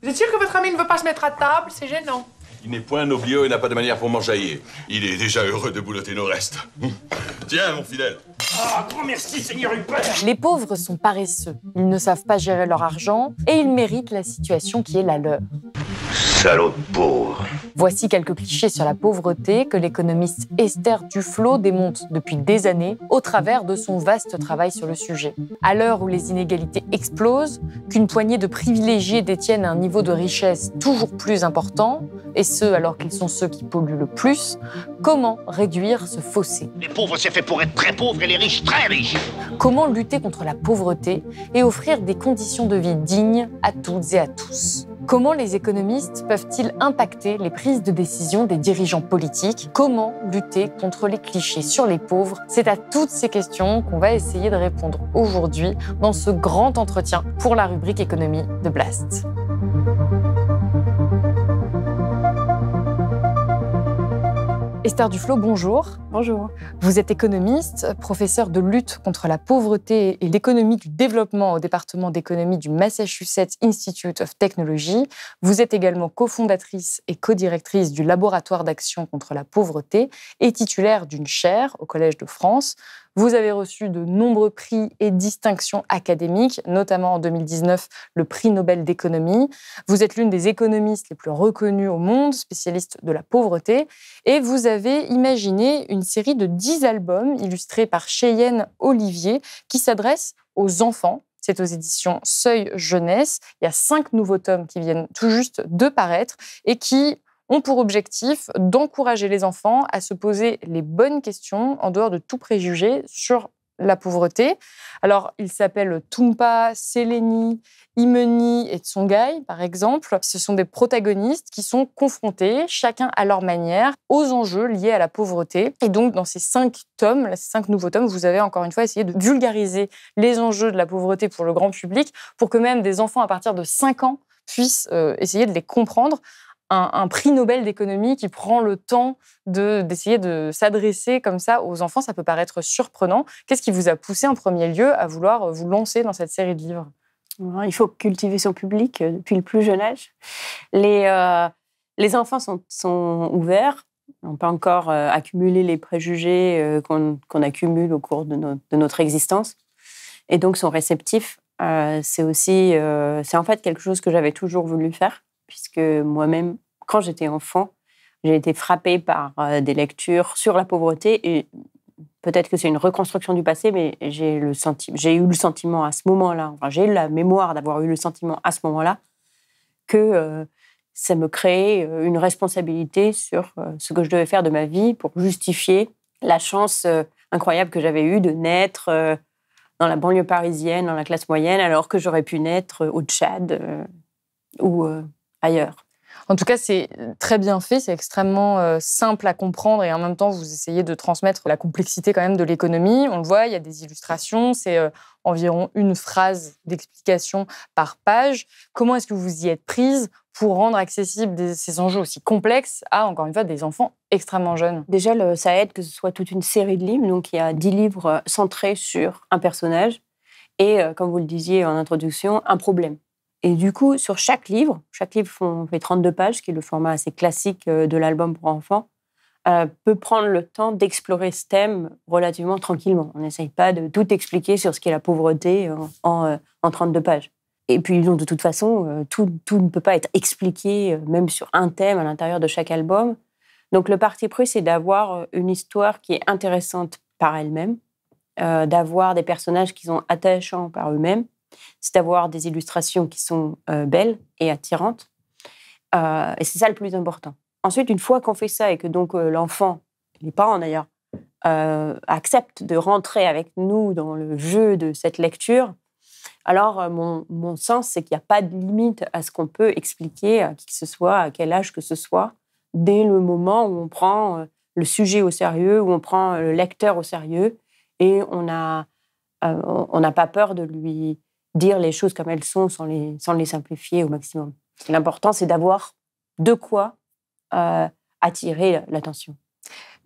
Vous êtes sûr que votre ami ne veut pas se mettre à table? C'est gênant. Il n'est point noblieux et n'a pas de manière pour m'enjailler. Il est déjà heureux de boulotter nos restes. Tiens, mon fidèle. Ah, grand merci, Seigneur Hubert. Les pauvres sont paresseux, ils ne savent pas gérer leur argent et ils méritent la situation qui est la leur. Salaud de pauvre. Voici quelques clichés sur la pauvreté que l'économiste Esther Duflo démonte depuis des années au travers de son vaste travail sur le sujet. À l'heure où les inégalités explosent, qu'une poignée de privilégiés détiennent un niveau de richesse toujours plus important, et ce alors qu'ils sont ceux qui polluent le plus, comment réduire ce fossé? Les pauvres, c'est fait pour être très pauvres et les riches très riches. Comment lutter contre la pauvreté et offrir des conditions de vie dignes à toutes et à tous? Comment les économistes peuvent-ils impacter les prises de décision des dirigeants politiques? Comment lutter contre les clichés sur les pauvres? C'est à toutes ces questions qu'on va essayer de répondre aujourd'hui dans ce grand entretien pour la rubrique économie de Blast. Esther Duflo, bonjour. Bonjour. Vous êtes économiste, professeure de lutte contre la pauvreté et l'économie du développement au département d'économie du Massachusetts Institute of Technology. Vous êtes également cofondatrice et codirectrice du laboratoire d'action contre la pauvreté et titulaire d'une chaire au Collège de France. Vous avez reçu de nombreux prix et distinctions académiques, notamment en 2019 le prix Nobel d'économie. Vous êtes l'une des économistes les plus reconnues au monde, spécialiste de la pauvreté, et vous avez imaginé une série de 10 albums illustrés par Cheyenne Olivier qui s'adressent aux enfants. C'est aux éditions Seuil Jeunesse. Il y a 5 nouveaux tomes qui viennent tout juste de paraître et qui ont pour objectif d'encourager les enfants à se poser les bonnes questions en dehors de tout préjugé sur la pauvreté. Alors, ils s'appellent Toumpa, Seleni, Imeni et Tsongai, par exemple. Ce sont des protagonistes qui sont confrontés, chacun à leur manière, aux enjeux liés à la pauvreté. Et donc, dans ces 5 tomes, ces 5 nouveaux tomes, vous avez encore une fois essayé de vulgariser les enjeux de la pauvreté pour le grand public, pour que même des enfants à partir de 5 ans puissent essayer de les comprendre. Un prix Nobel d'économie qui prend le temps d'essayer de s'adresser comme ça aux enfants, ça peut paraître surprenant. Qu'est-ce qui vous a poussé en premier lieu à vouloir vous lancer dans cette série de livres? Il faut cultiver son public depuis le plus jeune âge. Les enfants sont ouverts, n'ont pas encore accumulé les préjugés qu'on accumule au cours de notre existence, et donc sont réceptifs. C'est en fait quelque chose que j'avais toujours voulu faire, puisque moi-même, quand j'étais enfant, j'ai été frappée par des lectures sur la pauvreté, et peut-être que c'est une reconstruction du passé, mais j'ai eu le sentiment à ce moment-là, j'ai eu la mémoire d'avoir eu le sentiment à ce moment-là que ça me créait une responsabilité sur ce que je devais faire de ma vie pour justifier la chance incroyable que j'avais eue de naître dans la banlieue parisienne, dans la classe moyenne, alors que j'aurais pu naître au Tchad ou ailleurs. En tout cas, c'est très bien fait, c'est extrêmement simple à comprendre et en même temps, vous essayez de transmettre la complexité quand même de l'économie. On le voit, il y a des illustrations, c'est environ une phrase d'explication par page. Comment est-ce que vous y êtes prise pour rendre accessibles ces enjeux aussi complexes à, encore une fois, des enfants extrêmement jeunes? Déjà, ça aide que ce soit toute une série de livres. Donc, il y a 10 livres centrés sur un personnage et, comme vous le disiez en introduction, un problème. Et du coup, sur chaque livre fait 32 pages, qui est le format assez classique de l'album pour enfants, peut prendre le temps d'explorer ce thème relativement tranquillement. On n'essaye pas de tout expliquer sur ce qu'est la pauvreté en 32 pages. Et puis, donc, de toute façon, tout ne peut pas être expliqué, même sur un thème à l'intérieur de chaque album. Donc, le parti pris, c'est d'avoir une histoire qui est intéressante par elle-même, d'avoir des personnages qui sont attachants par eux-mêmes, c'est d'avoir des illustrations qui sont belles et attirantes. Et c'est ça le plus important. Ensuite, une fois qu'on fait ça et que donc l'enfant, les parents d'ailleurs, acceptent de rentrer avec nous dans le jeu de cette lecture, alors mon sens, c'est qu'il n'y a pas de limite à ce qu'on peut expliquer à qui que ce soit, à quel âge que ce soit, dès le moment où on prend le sujet au sérieux, où on prend le lecteur au sérieux, et on n'a pas peur de lui dire les choses comme elles sont sans les simplifier au maximum. L'important, c'est d'avoir de quoi attirer l'attention.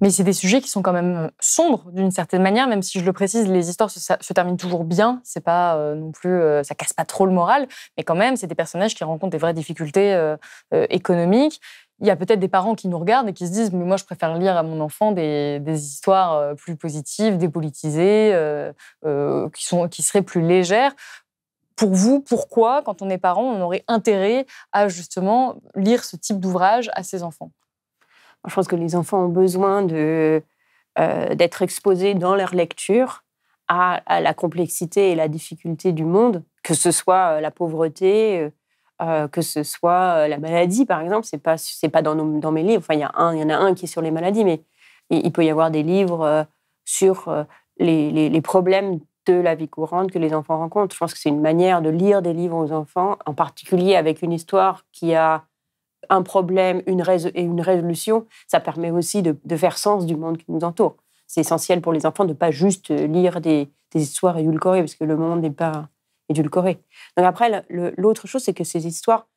Mais c'est des sujets qui sont quand même sombres d'une certaine manière, même si je le précise, les histoires se terminent toujours bien. C'est pas non plus, ça casse pas trop le moral, mais quand même, c'est des personnages qui rencontrent des vraies difficultés économiques. Il y a peut-être des parents qui nous regardent et qui se disent « mais moi, je préfère lire à mon enfant des histoires plus positives, dépolitisées, qui seraient plus légères ». Pour vous, pourquoi, quand on est parent, on aurait intérêt à justement lire ce type d'ouvrage à ses enfants ? Je pense que les enfants ont besoin d'être exposés dans leur lecture à la complexité et la difficulté du monde, que ce soit la pauvreté, que ce soit la maladie, par exemple. C'est pas dans mes livres. Enfin, il y en a un qui est sur les maladies, mais il peut y avoir des livres sur les problèmes de la vie courante que les enfants rencontrent. Je pense que c'est une manière de lire des livres aux enfants, en particulier avec une histoire qui a un problème et une résolution. Ça permet aussi de faire sens du monde qui nous entoure. C'est essentiel pour les enfants de ne pas juste lire des histoires édulcorées, parce que le monde n'est pas édulcoré. Donc après, l'autre chose, c'est que ces histoires...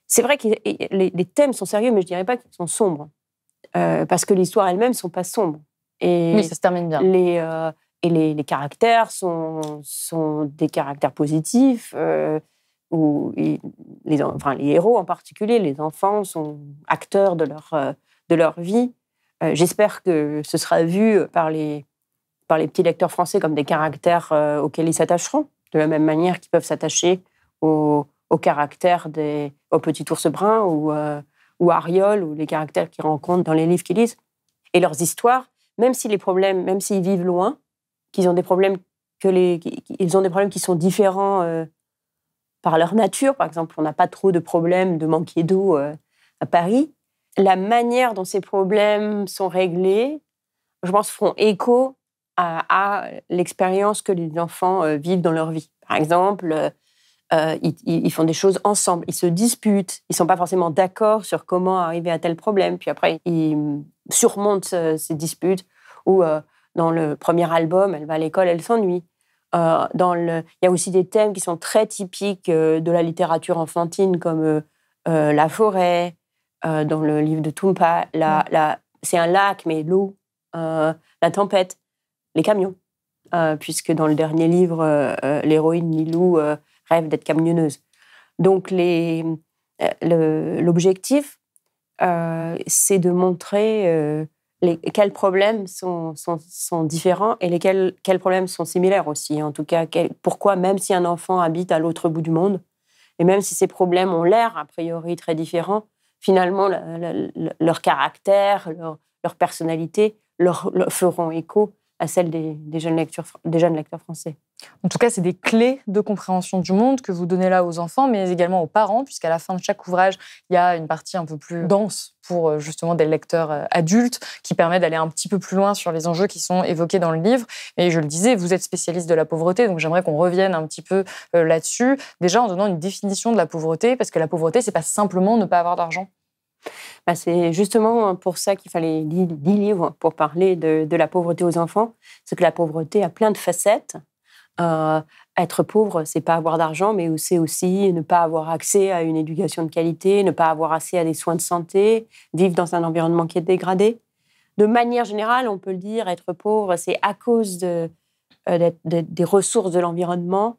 C'est vrai que les thèmes sont sérieux, mais je ne dirais pas qu'ils sont sombres. Parce que l'histoire elle-même ne sont pas sombres. Oui, ça se termine bien. Les caractères sont des caractères positifs, les héros en particulier, les enfants sont acteurs de leur vie. J'espère que ce sera vu par les petits lecteurs français comme des caractères auxquels ils s'attacheront, de la même manière qu'ils peuvent s'attacher au caractère au petit ours brun ou Ariol, ou les caractères qu'ils rencontrent dans les livres qu'ils lisent. Et leurs histoires, même s'ils vivent loin, qu'ils ont des problèmes qui sont différents par leur nature. Par exemple, on n'a pas trop de problèmes de manquer d'eau à Paris. La manière dont ces problèmes sont réglés, je pense, feront écho à l'expérience que les enfants vivent dans leur vie. Par exemple, ils font des choses ensemble, ils se disputent, ils ne sont pas forcément d'accord sur comment arriver à tel problème, puis après, ils surmontent ces disputes, ou dans le premier album, elle va à l'école, elle s'ennuie. Il y a aussi des thèmes qui sont très typiques de la littérature enfantine, comme la forêt, dans le livre de Tumpa, c'est un lac, mais l'eau, la tempête, les camions, puisque dans le dernier livre, l'héroïne Milou rêve d'être camionneuse. Donc l'objectif, c'est de montrer quels problèmes sont différents et quels problèmes sont similaires aussi. En tout cas, pourquoi, même si un enfant habite à l'autre bout du monde, et même si ces problèmes ont l'air, a priori, très différents, finalement, leur caractère, leur personnalité leur feront écho à celle des jeunes lecteurs français. En tout cas, c'est des clés de compréhension du monde que vous donnez là aux enfants, mais également aux parents, puisqu'à la fin de chaque ouvrage, il y a une partie un peu plus dense pour justement des lecteurs adultes, qui permet d'aller un petit peu plus loin sur les enjeux qui sont évoqués dans le livre. Et je le disais, vous êtes spécialiste de la pauvreté, donc j'aimerais qu'on revienne un petit peu là-dessus. Déjà, en donnant une définition de la pauvreté, parce que la pauvreté, c'est pas simplement ne pas avoir d'argent. C'est justement pour ça qu'il fallait 10 livres pour parler de la pauvreté aux enfants. C'est que la pauvreté a plein de facettes. Être pauvre, c'est pas avoir d'argent, mais c'est aussi ne pas avoir accès à une éducation de qualité, ne pas avoir accès à des soins de santé, vivre dans un environnement qui est dégradé. De manière générale, on peut le dire, être pauvre, c'est à cause des ressources de l'environnement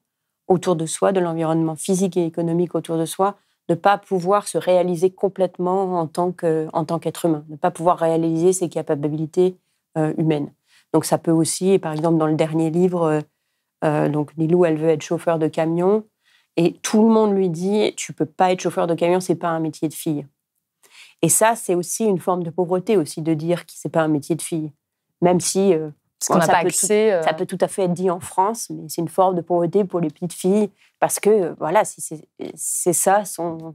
autour de soi, de l'environnement physique et économique autour de soi, de ne pas pouvoir se réaliser complètement en tant qu'être humain, de ne pas pouvoir réaliser ses capacités humaines. Donc ça peut aussi, par exemple, dans le dernier livre, donc Nilou, elle veut être chauffeur de camion, et tout le monde lui dit « tu ne peux pas être chauffeur de camion, ce n'est pas un métier de fille ». Et ça, c'est aussi une forme de pauvreté, aussi, de dire que ce n'est pas un métier de fille. Même si parce qu'on n'a pas accès... Ça peut tout à fait être dit en France, mais c'est une forme de pauvreté pour les petites filles, parce que, voilà, c'est ça son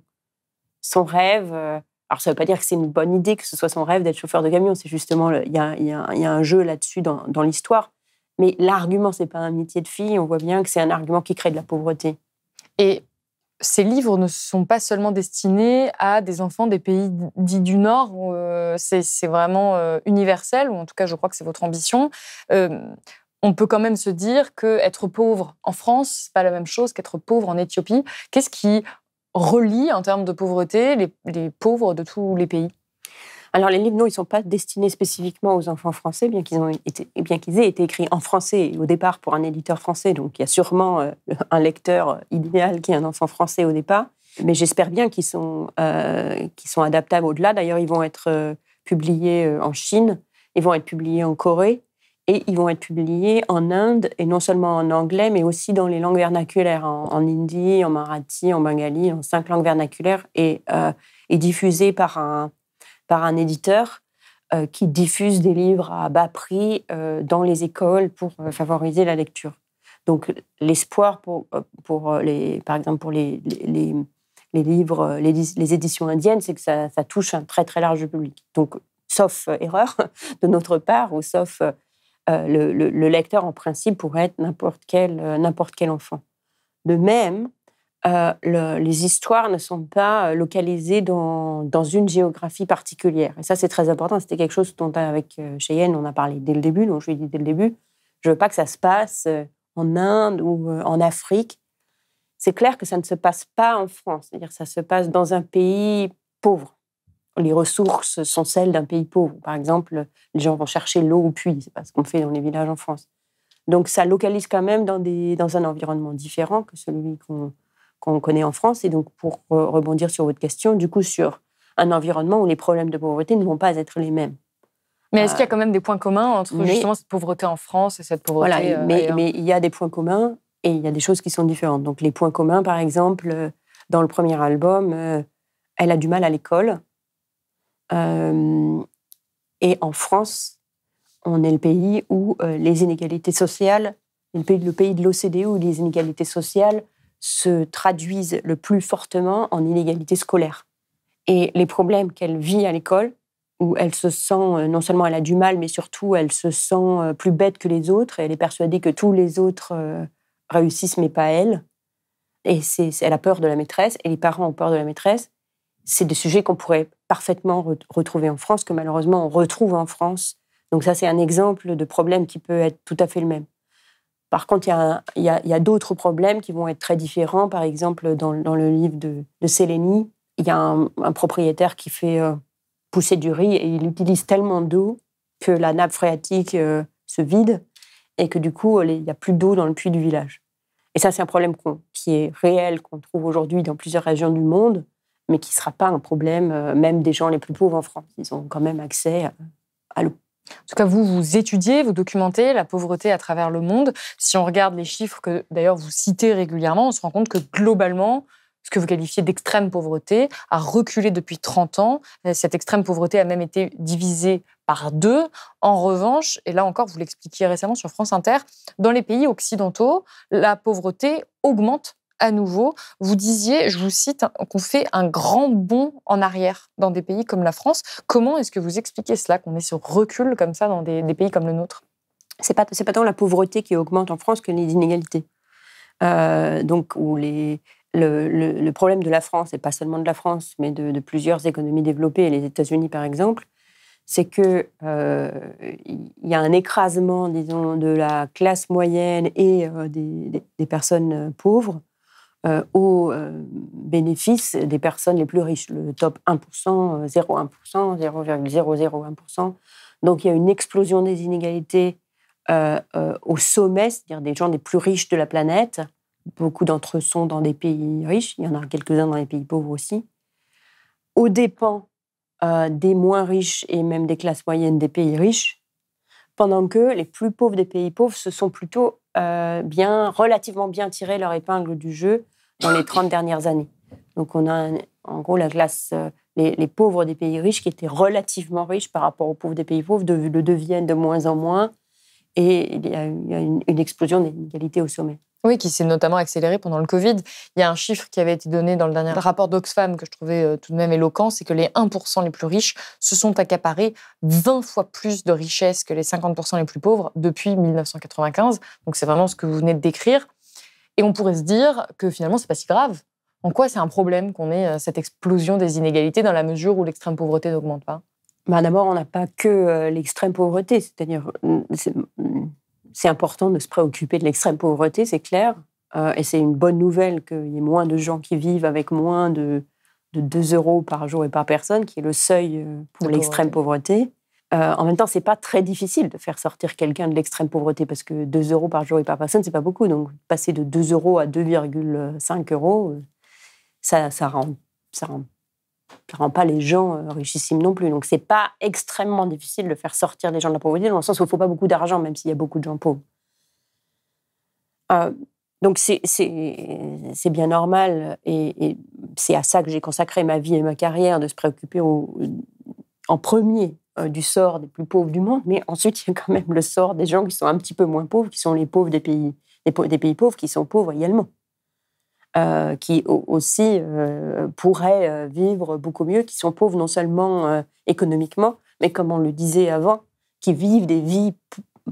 rêve. Alors, ça ne veut pas dire que c'est une bonne idée que ce soit son rêve d'être chauffeur de camion, c'est justement, il y a un jeu là-dessus dans l'histoire. Mais l'argument, ce n'est pas un métier de fille, on voit bien que c'est un argument qui crée de la pauvreté. Et ces livres ne sont pas seulement destinés à des enfants des pays dits du Nord, où c'est vraiment universel, ou en tout cas, je crois que c'est votre ambition. On peut quand même se dire qu'être pauvre en France, ce n'est pas la même chose qu'être pauvre en Éthiopie. Qu'est-ce qui relie, en termes de pauvreté, les pauvres de tous les pays ? Alors, les livres, non, ils ne sont pas destinés spécifiquement aux enfants français, bien qu'ils aient été écrits en français au départ pour un éditeur français. Donc, il y a sûrement un lecteur idéal qui est un enfant français au départ. Mais j'espère bien qu'ils sont adaptables au-delà. D'ailleurs, ils vont être publiés en Chine, ils vont être publiés en Corée et ils vont être publiés en Inde, et non seulement en anglais, mais aussi dans les langues vernaculaires, en hindi, en marathi, en bengali, en 5 langues vernaculaires, et diffusés par un éditeur qui diffuse des livres à bas prix dans les écoles pour favoriser la lecture. Donc, l'espoir par exemple, pour les livres, les éditions indiennes, c'est que ça touche un très, très large public. Donc, sauf erreur de notre part, ou sauf le lecteur, en principe, pourrait être n'importe quel enfant. De même, les histoires ne sont pas localisées dans une géographie particulière. Et ça, c'est très important. C'était quelque chose dont, avec Cheyenne, on a parlé dès le début. Donc, je lui ai dit dès le début, je ne veux pas que ça se passe en Inde ou en Afrique. C'est clair que ça ne se passe pas en France. C'est-à-dire que ça se passe dans un pays pauvre. Les ressources sont celles d'un pays pauvre. Par exemple, les gens vont chercher l'eau au puits. C'est pas ce qu'on fait dans les villages en France. Donc, ça localise quand même dans un environnement différent que celui qu'on connaît en France. Et donc, pour rebondir sur votre question, du coup, sur un environnement où les problèmes de pauvreté ne vont pas être les mêmes. Mais est-ce qu'il y a quand même des points communs entre justement cette pauvreté en France et cette pauvreté ailleurs ? Mais il y a des points communs et il y a des choses qui sont différentes. Donc, les points communs, par exemple, dans le premier album, elle a du mal à l'école. Et en France, on est le pays où les inégalités sociales, le pays de l'OCDE où les inégalités sociales se traduisent le plus fortement en inégalités scolaires. Et les problèmes qu'elle vit à l'école, où elle se sent, non seulement elle a du mal, mais surtout elle se sent plus bête que les autres, elle est persuadée que tous les autres réussissent, mais pas elle. Et elle a peur de la maîtresse, et les parents ont peur de la maîtresse. C'est des sujets qu'on pourrait parfaitement retrouver en France, que malheureusement on retrouve en France. Donc ça, c'est un exemple de problème qui peut être tout à fait le même. Par contre, il y a d'autres problèmes qui vont être très différents. Par exemple, dans le livre de Sélénie, il y a un propriétaire qui fait pousser du riz et il utilise tellement d'eau que la nappe phréatique se vide et que du coup, il n'y a plus d'eau dans le puits du village. Et ça, c'est un problème qui est réel, qu'on trouve aujourd'hui dans plusieurs régions du monde, mais qui ne sera pas un problème même des gens les plus pauvres en France. Ils ont quand même accès à l'eau. En tout cas, vous étudiez, vous documentez la pauvreté à travers le monde. Si on regarde les chiffres que, d'ailleurs, vous citez régulièrement, on se rend compte que, globalement, ce que vous qualifiez d'extrême pauvreté a reculé depuis 30 ans. Cette extrême pauvreté a même été divisée par 2. En revanche, et là encore, vous l'expliquiez récemment sur France Inter, dans les pays occidentaux, la pauvreté augmente à nouveau. Vous disiez, je vous cite, qu'on fait un grand bond en arrière dans des pays comme la France. Comment est-ce que vous expliquez cela, qu'on est ce recul comme ça dans des pays comme le nôtre ? C'est pas tant la pauvreté qui augmente en France que les inégalités. Donc, où le problème de la France, et pas seulement de la France, mais de plusieurs économies développées, et les États-Unis par exemple, c'est qu'il y a un écrasement, disons, de la classe moyenne et des personnes pauvres au bénéfice des personnes les plus riches, le top 1%, 0,1%, 0,001%. Donc, il y a une explosion des inégalités au sommet, c'est-à-dire des gens les plus riches de la planète. Beaucoup d'entre eux sont dans des pays riches, il y en a quelques-uns dans les pays pauvres aussi, aux dépens des moins riches et même des classes moyennes des pays riches, pendant que les plus pauvres des pays pauvres se sont plutôt relativement bien tiré leur épingle du jeu dans les 30 dernières années. Donc on a en gros la classe, les pauvres des pays riches qui étaient relativement riches par rapport aux pauvres des pays pauvres le deviennent de moins en moins, et il y a une explosion des inégalités au sommet. Oui, qui s'est notamment accélérée pendant le Covid. Il y a un chiffre qui avait été donné dans le dernier rapport d'Oxfam que je trouvais tout de même éloquent, c'est que les 1% les plus riches se sont accaparés 20 fois plus de richesses que les 50% les plus pauvres depuis 1995. Donc c'est vraiment ce que vous venez de décrire. Et on pourrait se dire que finalement, c'est pas si grave. En quoi c'est un problème qu'on ait cette explosion des inégalités dans la mesure où l'extrême pauvreté n'augmente pas ? D'abord, on n'a pas que l'extrême pauvreté, c'est-à-dire c'est important de se préoccuper de l'extrême pauvreté, c'est clair, et c'est une bonne nouvelle qu'il y ait moins de gens qui vivent avec moins de de 2 euros par jour et par personne, qui est le seuil pour l'extrême pauvreté. En même temps, c'est pas très difficile de faire sortir quelqu'un de l'extrême pauvreté, parce que 2 euros par jour et par personne, c'est pas beaucoup. Donc, passer de 2 euros à 2,5 euros, ça rend pas les gens richissimes non plus. Donc, c'est pas extrêmement difficile de faire sortir des gens de la pauvreté, dans le sens où il faut pas beaucoup d'argent, même s'il y a beaucoup de gens pauvres. Donc, c'est bien normal, et c'est à ça que j'ai consacré ma vie et ma carrière, de se préoccuper en premier du sort des plus pauvres du monde, mais ensuite, il y a quand même le sort des gens qui sont un petit peu moins pauvres, qui sont les pauvres des pays pauvres, qui sont pauvres également, qui aussi pourraient vivre beaucoup mieux, qui sont pauvres non seulement économiquement, mais comme on le disait avant, qui vivent des vies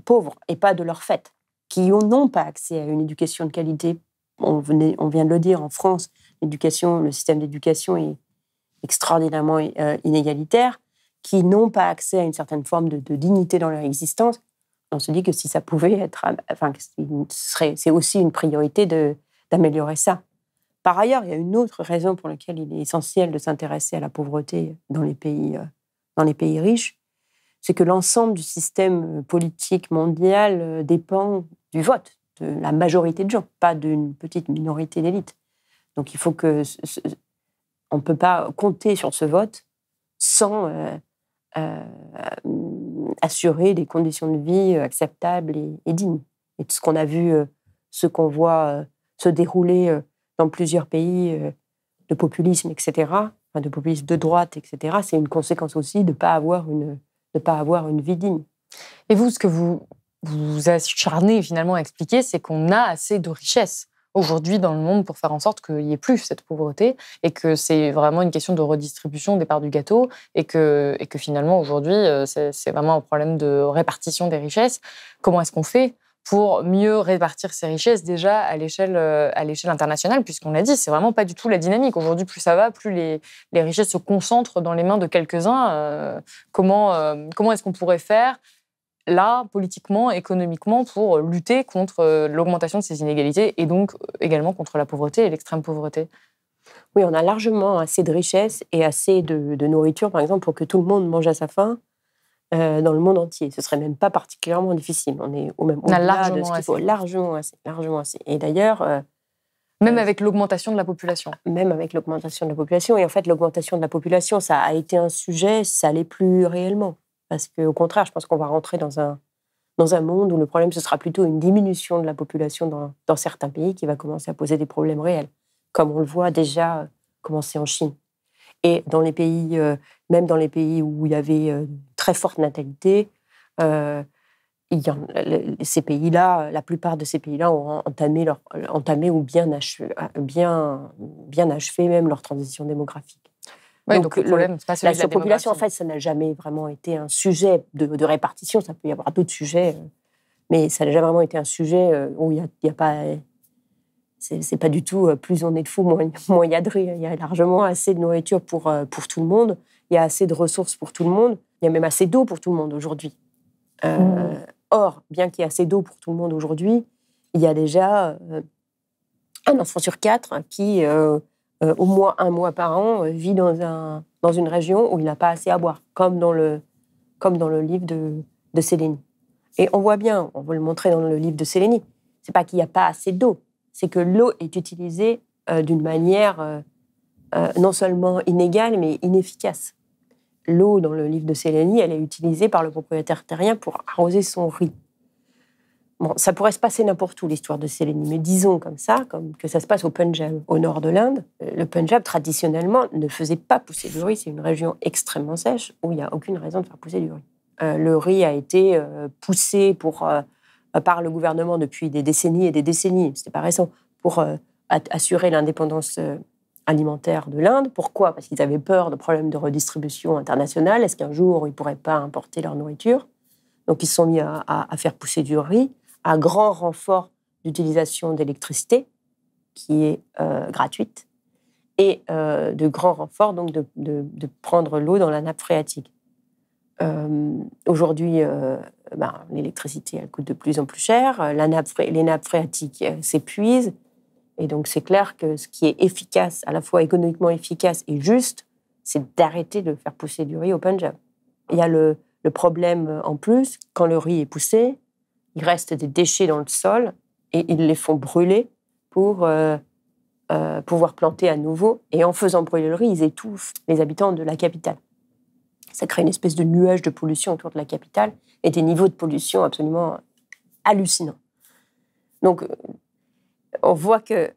pauvres et pas de leur fait, qui n'ont pas accès à une éducation de qualité. On vient de le dire, en France, le système d'éducation est extraordinairement inégalitaire, qui n'ont pas accès à une certaine forme de dignité dans leur existence. On se dit que si ça pouvait être... c'est aussi une priorité d'améliorer ça. Par ailleurs, il y a une autre raison pour laquelle il est essentiel de s'intéresser à la pauvreté dans les pays riches, c'est que l'ensemble du système politique mondial dépend du vote de la majorité de gens, pas d'une petite minorité d'élite. Donc il faut que... on ne peut pas compter sur ce vote sans assurer des conditions de vie acceptables et dignes. Et ce qu'on a vu, ce qu'on voit se dérouler dans plusieurs pays de populisme, etc., de populisme de droite, etc., c'est une conséquence aussi de ne pas avoir une vie digne. Et vous, ce que vous acharnez finalement à expliquer, c'est qu'on a assez de richesses aujourd'hui dans le monde pour faire en sorte qu'il n'y ait plus cette pauvreté, et que c'est vraiment une question de redistribution des parts du gâteau, et que finalement aujourd'hui c'est vraiment un problème de répartition des richesses. Comment est-ce qu'on fait pour mieux répartir ces richesses déjà à l'échelle internationale, puisqu'on l'a dit, c'est vraiment pas du tout la dynamique. Aujourd'hui, plus ça va, plus les richesses se concentrent dans les mains de quelques-uns. Comment est-ce qu'on pourrait faire là, politiquement, économiquement, pour lutter contre l'augmentation de ces inégalités, et donc également contre la pauvreté et l'extrême pauvreté? Oui, on a largement assez de richesses et assez de nourriture, par exemple, pour que tout le monde mange à sa faim dans le monde entier. Ce serait même pas particulièrement difficile. On est même au-delà de ce qu'il faut. Largement assez. Et d'ailleurs... même avec l'augmentation de la population. Même avec l'augmentation de la population. Et en fait, l'augmentation de la population, ça a été un sujet, ça l'est plus réellement. Parce qu'au contraire, je pense qu'on va rentrer dans un monde où le problème, ce sera plutôt une diminution de la population dans certains pays qui va commencer à poser des problèmes réels, comme on le voit déjà commencer en Chine. Et dans les pays, même dans les pays où il y avait très forte natalité, ces pays-là, la plupart de ces pays-là ont entamé ou bien achevé même leur transition démographique. Ouais, donc le problème, c'est pas celui de la surpopulation, en fait, ça n'a jamais vraiment été un sujet de répartition. Ça peut y avoir d'autres sujets, mais ça n'a jamais vraiment été un sujet où il y a pas... C'est pas du tout plus on est de fous, moins il y a de rire. Il y a largement assez de nourriture pour tout le monde. Il y a assez de ressources pour tout le monde. Il y a même assez d'eau pour tout le monde aujourd'hui. Or, bien qu'il y ait assez d'eau pour tout le monde aujourd'hui, il y a déjà un enfant sur 4 qui... au moins 1 mois par an, vit dans une région où il n'a pas assez à boire, comme dans le livre de Séléni. Et on voit bien, on va le montrer dans le livre de Séléni, c'est pas qu'il n'y a pas assez d'eau, c'est que l'eau est utilisée d'une manière non seulement inégale, mais inefficace. L'eau, dans le livre de Séléni, elle est utilisée par le propriétaire terrien pour arroser son riz. Bon, ça pourrait se passer n'importe où, l'histoire de Séléni, mais disons comme que ça se passe au Punjab, au nord de l'Inde. Le Punjab, traditionnellement, ne faisait pas pousser du riz. C'est une région extrêmement sèche où il n'y a aucune raison de faire pousser du riz. Le riz a été poussé par le gouvernement depuis des décennies et des décennies, c'était pas récent, pour assurer l'indépendance alimentaire de l'Inde. Pourquoi ? Parce qu'ils avaient peur de problèmes de redistribution internationale. Est-ce qu'un jour, ils ne pourraient pas importer leur nourriture ? Donc, ils se sont mis à faire pousser du riz, à grand renfort d'utilisation d'électricité, qui est gratuite, et de grand renfort donc de prendre l'eau dans la nappe phréatique. Aujourd'hui, l'électricité, elle coûte de plus en plus cher, les nappes phréatiques s'épuisent, Et donc, c'est clair que ce qui est efficace, à la fois économiquement efficace et juste, c'est d'arrêter de faire pousser du riz au Punjab. Il y a le problème en plus, quand le riz est poussé, il reste des déchets dans le sol et ils les font brûler pour pouvoir planter à nouveau. Et en faisant brûler le riz, ils étouffent les habitants de la capitale. Ça crée une espèce de nuage de pollution autour de la capitale et des niveaux de pollution absolument hallucinants. Donc, on voit que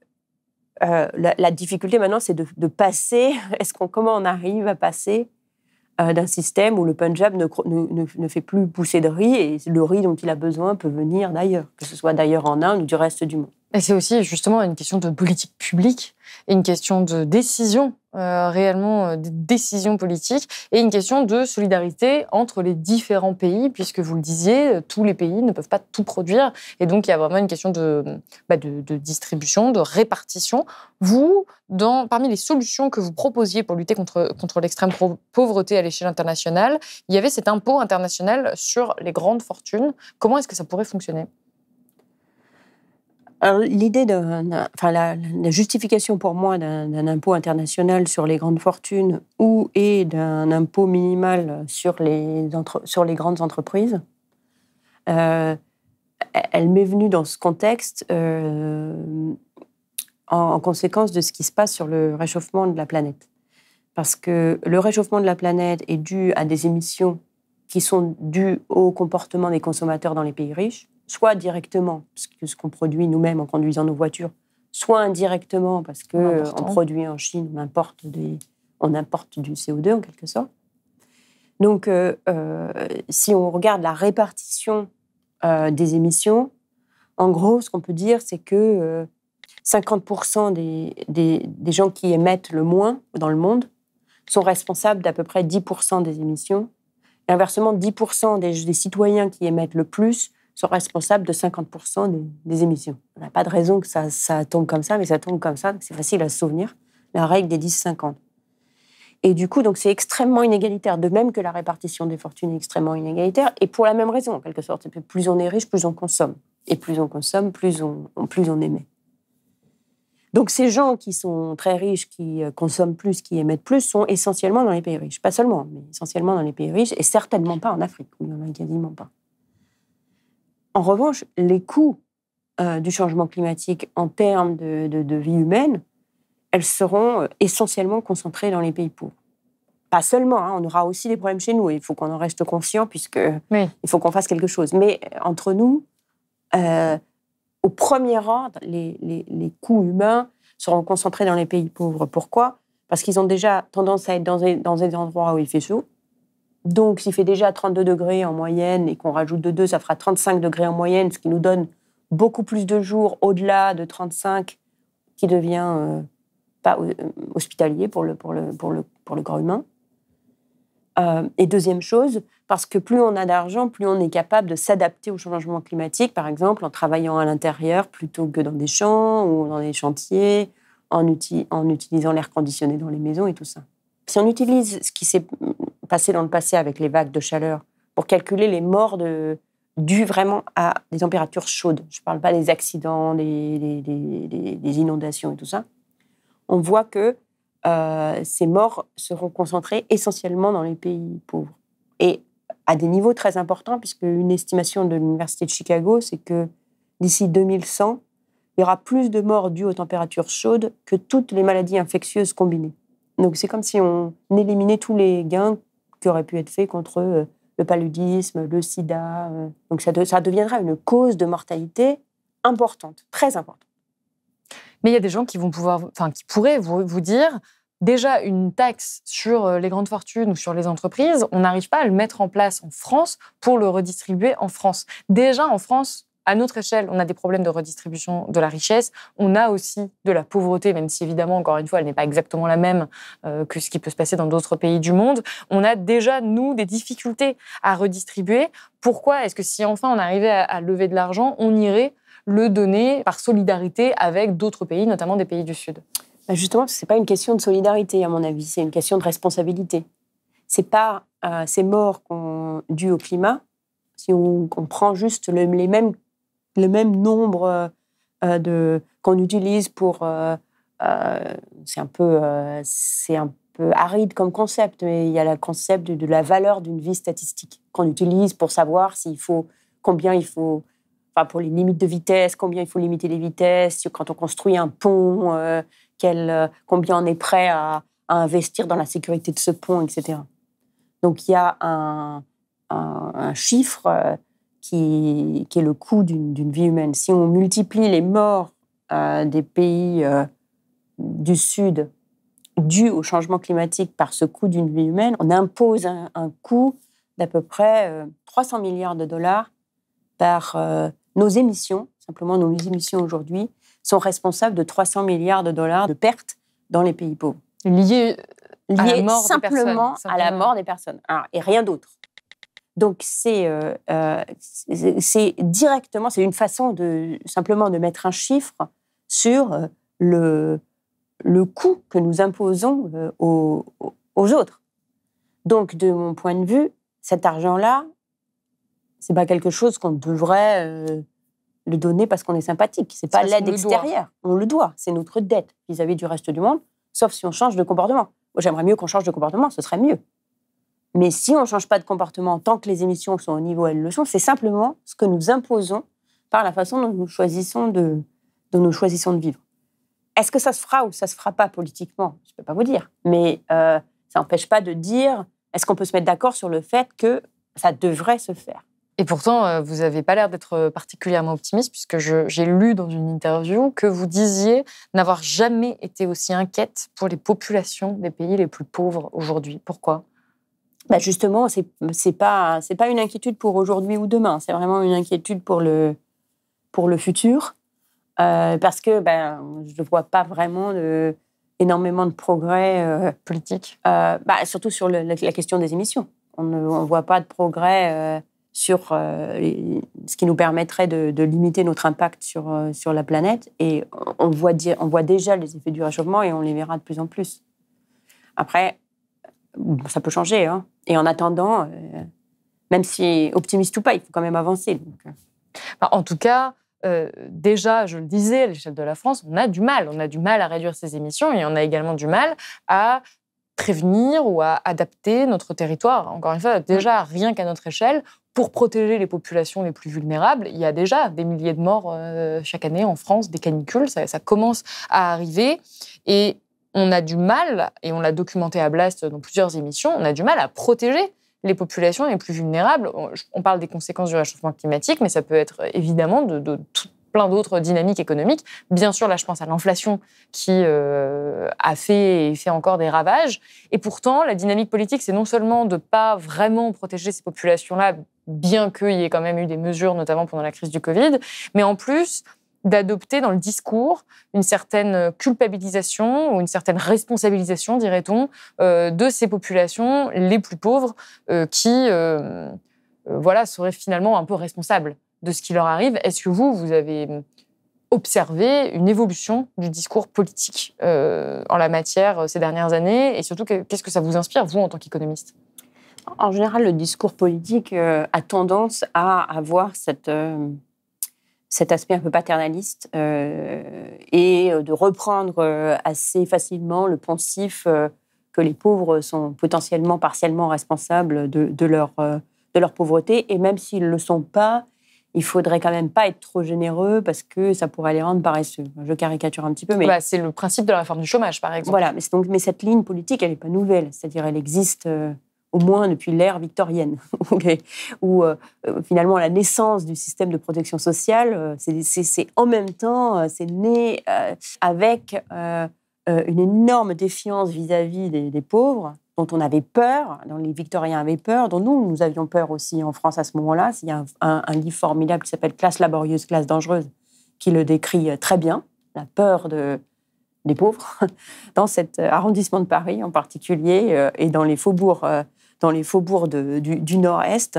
la difficulté maintenant, c'est de passer. Comment on arrive à passer d'un système où le Punjab ne fait plus pousser de riz et le riz dont il a besoin peut venir d'ailleurs, que ce soit d'ailleurs en Inde ou du reste du monde. Et c'est aussi justement une question de politique publique et une question de décision, réellement de décision politique, et une question de solidarité entre les différents pays, puisque vous le disiez, tous les pays ne peuvent pas tout produire, et donc il y a vraiment une question de distribution, de répartition. Vous, parmi les solutions que vous proposiez pour lutter contre l'extrême pauvreté à l'échelle internationale, il y avait cet impôt international sur les grandes fortunes. Comment est-ce que ça pourrait fonctionner ? Alors, l'idée la justification pour moi d'un impôt international sur les grandes fortunes et d'un impôt minimal sur les grandes entreprises, elle m'est venue dans ce contexte en conséquence de ce qui se passe sur le réchauffement de la planète. Parce que le réchauffement de la planète est dû à des émissions qui sont dues au comportement des consommateurs dans les pays riches, soit directement, parce que ce qu'on produit nous-mêmes en conduisant nos voitures, soit indirectement, parce qu'on produit en Chine, on importe du CO2 en quelque sorte. Donc, si on regarde la répartition des émissions, en gros, ce qu'on peut dire, c'est que 50% des gens qui émettent le moins dans le monde sont responsables d'à peu près 10% des émissions. Et inversement, 10% des citoyens qui émettent le plus sont responsables de 50% des émissions. On n'a pas de raison que ça tombe comme ça, mais ça tombe comme ça, donc c'est facile à se souvenir, la règle des 10-50. Et du coup, donc c'est extrêmement inégalitaire, de même que la répartition des fortunes est extrêmement inégalitaire, et pour la même raison, en quelque sorte. Plus on est riche, plus on consomme. Et plus on consomme, plus on émet. Donc ces gens qui sont très riches, qui consomment plus, qui émettent plus, sont essentiellement dans les pays riches. Pas seulement, mais essentiellement dans les pays riches, et certainement pas en Afrique, où il n'y en a quasiment pas. En revanche, les coûts du changement climatique en termes de vie humaine, elles seront essentiellement concentrées dans les pays pauvres. Pas seulement, on aura aussi des problèmes chez nous, et il faut qu'on en reste conscient, puisqu'il faut qu'on fasse quelque chose. Mais entre nous, au premier ordre, les coûts humains seront concentrés dans les pays pauvres. Pourquoi ? Parce qu'ils ont déjà tendance à être dans des endroits où il fait chaud. Donc, s'il fait déjà 32 degrés en moyenne et qu'on rajoute de 2, ça fera 35 degrés en moyenne, ce qui nous donne beaucoup plus de jours au-delà de 35, qui devient pas hospitalier pour le corps humain. Et deuxième chose, parce que plus on a d'argent, plus on est capable de s'adapter au changement climatique, par exemple en travaillant à l'intérieur plutôt que dans des champs ou dans des chantiers, en utilisant l'air conditionné dans les maisons et tout ça. Si on utilise ce qui s'est passé dans le passé avec les vagues de chaleur pour calculer les morts dues vraiment à des températures chaudes, je ne parle pas des accidents, des inondations et tout ça, on voit que ces morts seront concentrées essentiellement dans les pays pauvres. Et à des niveaux très importants, puisque une estimation de l'Université de Chicago, c'est que d'ici 2100, il y aura plus de morts dues aux températures chaudes que toutes les maladies infectieuses combinées. Donc c'est comme si on éliminait tous les gains qui auraient pu être faits contre le paludisme, le sida. Donc ça deviendra une cause de mortalité importante, très importante. Mais il y a des gens qui pourraient vous dire, déjà une taxe sur les grandes fortunes ou sur les entreprises, on n'arrive pas à le mettre en place en France pour le redistribuer en France. Déjà en France, à notre échelle, on a des problèmes de redistribution de la richesse. On a aussi de la pauvreté, même si évidemment, encore une fois, elle n'est pas exactement la même que ce qui peut se passer dans d'autres pays du monde. On a déjà, nous, des difficultés à redistribuer. Pourquoi est-ce que si enfin on arrivait à lever de l'argent, on irait le donner par solidarité avec d'autres pays, notamment des pays du Sud? Justement, ce n'est pas une question de solidarité, à mon avis, c'est une question de responsabilité. Ce n'est pas ces morts dues au climat, si on prend juste le même nombre de qu'on utilise pour... c'est un peu aride comme concept, mais il y a le concept de la valeur d'une vie statistique qu'on utilise pour savoir combien il faut, enfin pour les limites de vitesse, combien il faut limiter les vitesses, quand on construit un pont, combien on est prêt à investir dans la sécurité de ce pont, etc. Donc il y a un chiffre qui est le coût d'une vie humaine. Si on multiplie les morts des pays du Sud dus au changement climatique par ce coût d'une vie humaine, on impose un coût d'à peu près 300 milliards de dollars par nos émissions. Simplement, nos émissions aujourd'hui sont responsables de 300 milliards de dollars de pertes dans les pays pauvres. Liées simplement à la mort des personnes. Alors, et rien d'autre. Donc, c'est directement, c'est une façon simplement de mettre un chiffre sur le coût que nous imposons aux autres. Donc, de mon point de vue, cet argent-là, c'est pas quelque chose qu'on devrait le donner parce qu'on est sympathique. C'est pas l'aide extérieure. On le doit. C'est notre dette vis-à-vis du reste du monde, sauf si on change de comportement. Moi, j'aimerais mieux qu'on change de comportement, ce serait mieux. Mais si on ne change pas de comportement tant que les émissions sont au niveau où elles le sont, c'est simplement ce que nous imposons par la façon dont nous choisissons de vivre. Est-ce que ça se fera ou ça ne se fera pas politiquement ? Je ne peux pas vous dire. Mais ça n'empêche pas de dire, est-ce qu'on peut se mettre d'accord sur le fait que ça devrait se faire ? Et pourtant, vous n'avez pas l'air d'être particulièrement optimiste, puisque j'ai lu dans une interview que vous disiez n'avoir jamais été aussi inquiète pour les populations des pays les plus pauvres aujourd'hui. Pourquoi ? Justement, c'est pas une inquiétude pour aujourd'hui ou demain. C'est vraiment une inquiétude pour le futur. Parce que je ne vois pas vraiment énormément de progrès politique. Surtout sur la question des émissions. On ne voit pas de progrès sur ce qui nous permettrait de limiter notre impact sur la planète. Et on voit déjà les effets du réchauffement et on les verra de plus en plus. Après, ça peut changer. Hein. Et en attendant, même si optimiste ou pas, il faut quand même avancer. Donc. En tout cas, déjà, je le disais, à l'échelle de la France, on a du mal. On a du mal à réduire ces émissions et on a également du mal à prévenir ou à adapter notre territoire. Encore une fois, déjà, rien qu'à notre échelle, pour protéger les populations les plus vulnérables, il y a déjà des milliers de morts chaque année en France, des canicules, ça commence à arriver. Et on a du mal, et on l'a documenté à Blast dans plusieurs émissions, on a du mal à protéger les populations les plus vulnérables. On parle des conséquences du réchauffement climatique, mais ça peut être évidemment de plein d'autres dynamiques économiques. Bien sûr, là, je pense à l'inflation qui a fait et fait encore des ravages. Et pourtant, la dynamique politique, c'est non seulement de ne pas vraiment protéger ces populations-là, bien qu'il y ait quand même eu des mesures, notamment pendant la crise du Covid, mais en plus d'adopter dans le discours une certaine culpabilisation ou une certaine responsabilisation, dirait-on, de ces populations les plus pauvres qui seraient finalement un peu responsables de ce qui leur arrive. Est-ce que vous avez observé une évolution du discours politique en la matière ces dernières années ? Et surtout, qu'est-ce que ça vous inspire, vous, en tant qu'économiste ? En général, le discours politique a tendance à avoir cet aspect un peu paternaliste et de reprendre assez facilement le poncif que les pauvres sont potentiellement, partiellement responsables de leur pauvreté. Et même s'ils ne le sont pas, il ne faudrait quand même pas être trop généreux parce que ça pourrait les rendre paresseux. Je caricature un petit peu. Mais... c'est le principe de la réforme du chômage, par exemple. Voilà, mais cette ligne politique, elle n'est pas nouvelle. C'est-à-dire, elle existe... au moins depuis l'ère victorienne, où finalement la naissance du système de protection sociale, c'est en même temps, c'est né avec une énorme défiance vis-à-vis des pauvres, dont on avait peur, dont les victoriens avaient peur, dont nous avions peur aussi en France à ce moment-là. Il y a un livre formidable qui s'appelle « Classe laborieuse, classe dangereuse », qui le décrit très bien, la peur des pauvres, dans cet arrondissement de Paris en particulier, et dans les faubourgs du Nord-Est.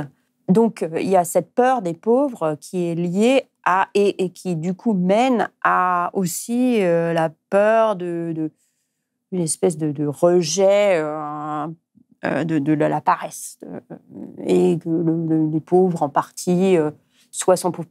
Donc, il y a cette peur des pauvres qui est liée à... et qui, du coup, mène à aussi la peur d'une espèce de rejet de la paresse. Et que les pauvres, en partie, soit sont pauvres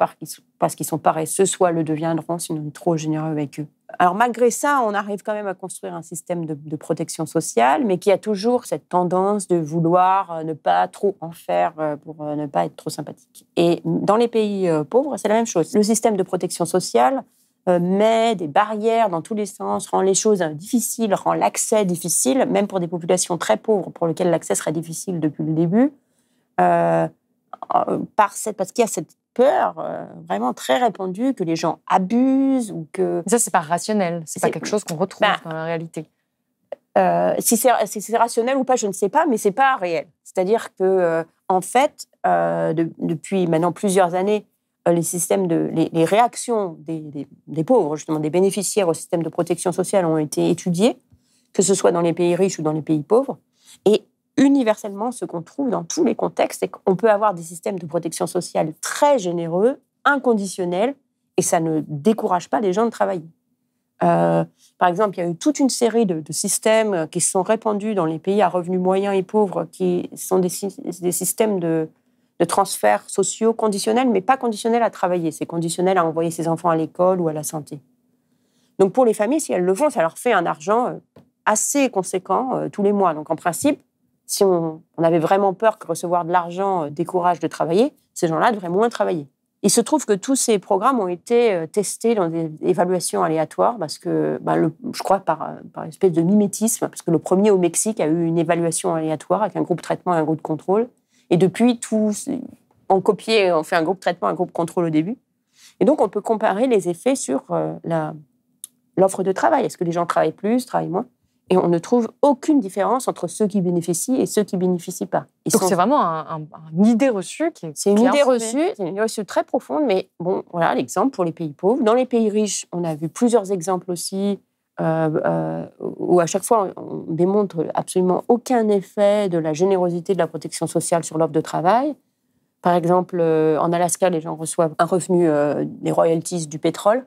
parce qu'ils sont paresseux, soit le deviendront si on est trop généreux avec eux. Alors malgré ça, on arrive quand même à construire un système de protection sociale, mais qui a toujours cette tendance de vouloir ne pas trop en faire pour ne pas être trop sympathique. Et dans les pays pauvres, c'est la même chose. Le système de protection sociale met des barrières dans tous les sens, rend les choses difficiles, rend l'accès difficile, même pour des populations très pauvres pour lesquelles l'accès serait difficile depuis le début, parce qu'il y a cette peur vraiment très répandue que les gens abusent ou que... Ça, c'est pas rationnel. C'est pas quelque chose qu'on retrouve dans la réalité. Si c'est rationnel ou pas, je ne sais pas, mais c'est pas réel. C'est-à-dire que, en fait, depuis maintenant plusieurs années, les réactions des pauvres, justement, des bénéficiaires au système de protection sociale ont été étudiées, que ce soit dans les pays riches ou dans les pays pauvres. Et universellement, ce qu'on trouve dans tous les contextes, c'est qu'on peut avoir des systèmes de protection sociale très généreux, inconditionnels, et ça ne décourage pas les gens de travailler. Par exemple, il y a eu toute une série de systèmes qui se sont répandus dans les pays à revenus moyens et pauvres, qui sont des systèmes de transferts sociaux conditionnels, mais pas conditionnels à travailler. C'est conditionnel à envoyer ses enfants à l'école ou à la santé. Donc pour les familles, si elles le font, ça leur fait un argent assez conséquent tous les mois. Donc en principe, si on avait vraiment peur que recevoir de l'argent décourage de travailler, ces gens-là devraient moins travailler. Il se trouve que tous ces programmes ont été testés dans des évaluations aléatoires, parce que, je crois, par espèce de mimétisme, parce que le premier au Mexique a eu une évaluation aléatoire avec un groupe traitement et un groupe contrôle. Et depuis, on fait un groupe traitement, un groupe contrôle au début. Et donc, on peut comparer les effets sur l'offre de travail. Est-ce que les gens travaillent plus, travaillent moins ? Et on ne trouve aucune différence entre ceux qui bénéficient et ceux qui ne bénéficient pas. Donc c'est vraiment une idée reçue qui est... C'est une idée reçue très profonde, mais bon, voilà l'exemple pour les pays pauvres. Dans les pays riches, on a vu plusieurs exemples aussi, où à chaque fois, on démontre absolument aucun effet de la générosité de la protection sociale sur l'offre de travail. Par exemple, en Alaska, les gens reçoivent un revenu des royalties du pétrole.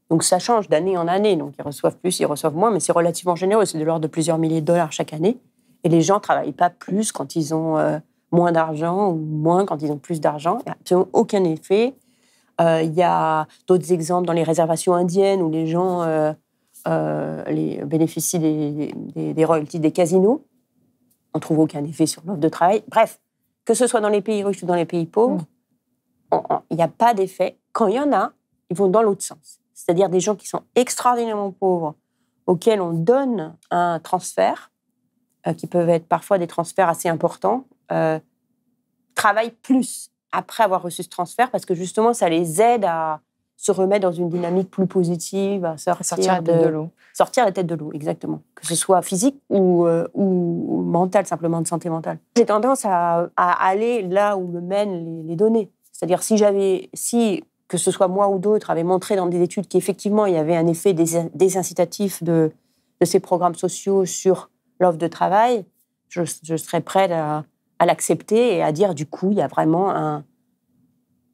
Donc ça change d'année en année. Donc ils reçoivent plus, ils reçoivent moins, mais c'est relativement généreux. C'est de l'ordre de plusieurs milliers de dollars chaque année. Et les gens ne travaillent pas plus quand ils ont moins d'argent ou moins quand ils ont plus d'argent. Il n'y a absolument aucun effet. Il y a d'autres exemples dans les réservations indiennes où les gens bénéficient des royalties des casinos. On ne trouve aucun effet sur l'offre de travail. Bref, que ce soit dans les pays riches ou dans les pays pauvres, il n'y a pas d'effet. Quand il y en a, ils vont dans l'autre sens. C'est-à-dire des gens qui sont extraordinairement pauvres, auxquels on donne un transfert, qui peuvent être parfois des transferts assez importants, travaillent plus après avoir reçu ce transfert, parce que justement, ça les aide à se remettre dans une dynamique plus positive, à sortir la tête de l'eau. Sortir la tête de l'eau, exactement. Que ce soit physique ou mental, simplement de santé mentale. J'ai tendance à aller là où me mènent les données. C'est-à-dire, si que ce soit moi ou d'autres, avaient montré dans des études qu'effectivement, il y avait un effet désincitatif de ces programmes sociaux sur l'offre de travail, je serais prête à l'accepter et à dire, du coup, il y a vraiment un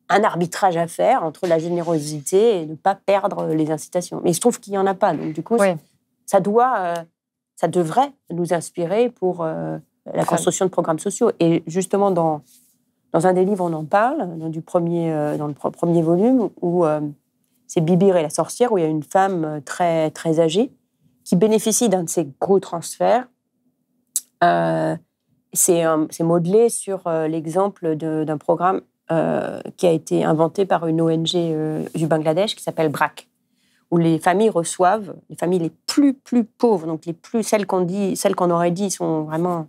arbitrage à faire entre la générosité et ne pas perdre les incitations. Mais il se trouve qu'il n'y en a pas. Donc, du coup, ça devrait nous inspirer pour la construction de programmes sociaux. Et justement, dans un des livres, on en parle, dans le premier volume, où c'est Bibir et la sorcière, où il y a une femme très, très âgée qui bénéficie d'un de ces gros transferts. C'est modelé sur l'exemple d'un programme qui a été inventé par une ONG du Bangladesh qui s'appelle BRAC, où les familles reçoivent, les familles les plus pauvres, donc celles qu'on aurait dit sont vraiment...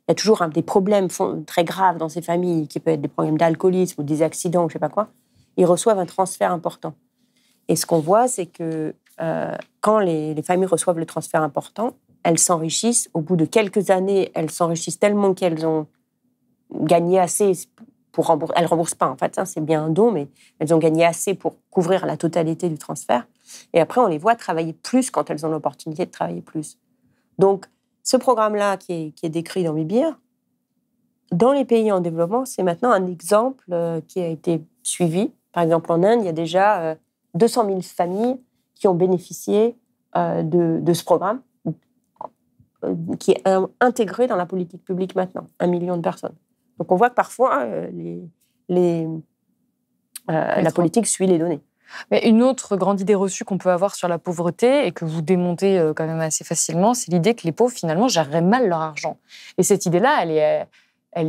Il y a toujours des problèmes très graves dans ces familles, qui peuvent être des problèmes d'alcoolisme ou des accidents ou je ne sais pas quoi. Ils reçoivent un transfert important. Et ce qu'on voit, c'est que quand les familles reçoivent le transfert important, elles s'enrichissent. Au bout de quelques années, elles s'enrichissent tellement qu'elles ont gagné assez pour rembourser. Elles ne remboursent pas, en fait, c'est bien un don, mais elles ont gagné assez pour couvrir la totalité du transfert. Et après, on les voit travailler plus quand elles ont l'opportunité de travailler plus. Donc, ce programme-là qui est décrit dans Bibir, dans les pays en développement, c'est maintenant un exemple qui a été suivi. Par exemple, en Inde, il y a déjà 200 000 familles qui ont bénéficié de ce programme, qui est intégré dans la politique publique maintenant, 1 million de personnes. Donc on voit que parfois, la politique suit les données. Mais une autre grande idée reçue qu'on peut avoir sur la pauvreté et que vous démontez quand même assez facilement, c'est l'idée que les pauvres, finalement, géreraient mal leur argent. Et cette idée-là,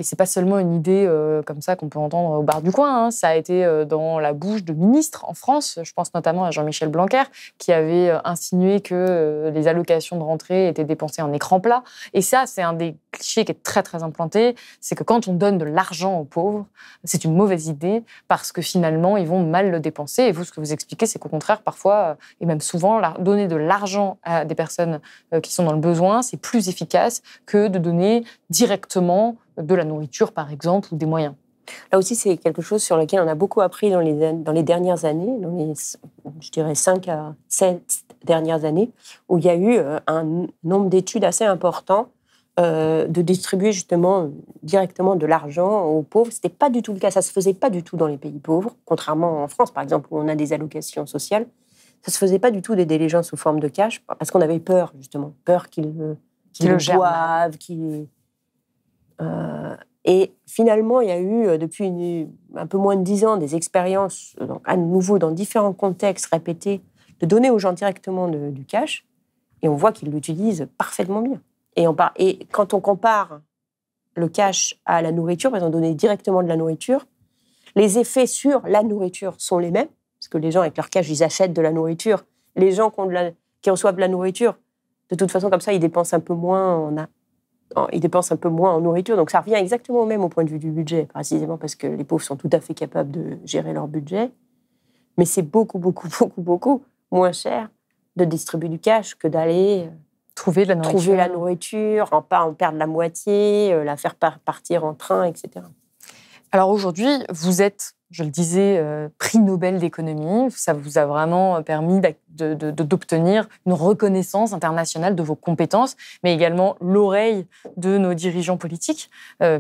c'est pas seulement une idée comme ça qu'on peut entendre au bar du coin. Hein. Ça a été dans la bouche de ministres en France. Je pense notamment à Jean-Michel Blanquer, qui avait insinué que les allocations de rentrée étaient dépensées en écran plat. Et ça, c'est un des clichés qui est très, très implanté. C'est que quand on donne de l'argent aux pauvres, c'est une mauvaise idée parce que finalement, ils vont mal le dépenser. Et vous, ce que vous expliquez, c'est qu'au contraire, parfois, et même souvent, donner de l'argent à des personnes qui sont dans le besoin, c'est plus efficace que de donner directement de la nourriture, par exemple, ou des moyens. Là aussi, c'est quelque chose sur lequel on a beaucoup appris dans les dernières années, dans les, je dirais, 5 à 7 dernières années, où il y a eu un nombre d'études assez important de distribuer justement directement de l'argent aux pauvres. Ce n'était pas du tout le cas, ça ne se faisait pas du tout dans les pays pauvres, contrairement en France, par exemple, où on a des allocations sociales. Ça ne se faisait pas du tout d'aider les gens sous forme de cash, parce qu'on avait peur, justement, peur qu'ils le boivent, et finalement, il y a eu, depuis un peu moins de 10 ans, des expériences, donc à nouveau dans différents contextes répétés, de donner aux gens directement du cash, et on voit qu'ils l'utilisent parfaitement bien. Et quand on compare le cash à la nourriture, par exemple, donner directement de la nourriture, les effets sur la nourriture sont les mêmes, parce que les gens, avec leur cash, ils achètent de la nourriture. Les gens qui reçoivent de la nourriture, de toute façon, comme ça, ils dépensent un peu moins en nourriture. Donc, ça revient exactement au même au point de vue du budget, précisément parce que les pauvres sont tout à fait capables de gérer leur budget. Mais c'est beaucoup, beaucoup, beaucoup, beaucoup moins cher de distribuer du cash que d'aller trouver la nourriture, en perdre la moitié, la faire partir en train, etc. Alors aujourd'hui, vous êtes, je le disais, prix Nobel d'économie. Ça vous a vraiment permis d'obtenir une reconnaissance internationale de vos compétences, mais également l'oreille de nos dirigeants politiques,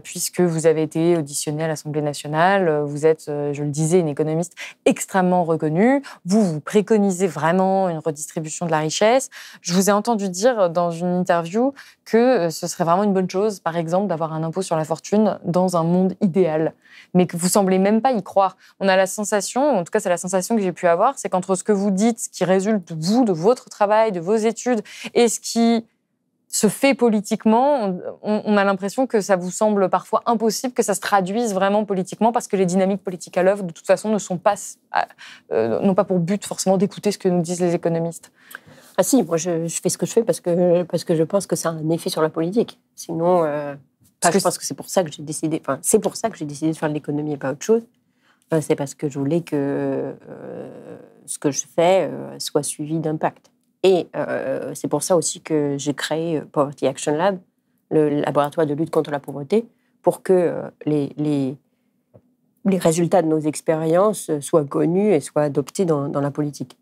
puisque vous avez été auditionné à l'Assemblée nationale. Vous êtes, je le disais, une économiste extrêmement reconnue. Vous préconisez vraiment une redistribution de la richesse. Je vous ai entendu dire dans une interview que ce serait vraiment une bonne chose, par exemple, d'avoir un impôt sur la fortune dans un monde idéal, mais que vous semblez même pas y croire. On a la sensation, en tout cas c'est la sensation que j'ai pu avoir, c'est qu'entre ce que vous dites, ce qui résulte de vous, de votre travail, de vos études, et ce qui se fait politiquement, on a l'impression que ça vous semble parfois impossible que ça se traduise vraiment politiquement, parce que les dynamiques politiques à l'œuvre, de toute façon, n'ont pas pour but forcément d'écouter ce que nous disent les économistes. Ah si, moi je fais ce que je fais parce que je pense que ça a un effet sur la politique. Sinon, je pense que c'est pour ça que j'ai décidé. Enfin, c'est pour ça que j'ai décidé de faire de l'économie et pas autre chose. C'est parce que je voulais que ce que je fais soit suivi d'impact. Et c'est pour ça aussi que j'ai créé Poverty Action Lab, le laboratoire de lutte contre la pauvreté, pour que les résultats de nos expériences soient connus et soient adoptés dans la politique.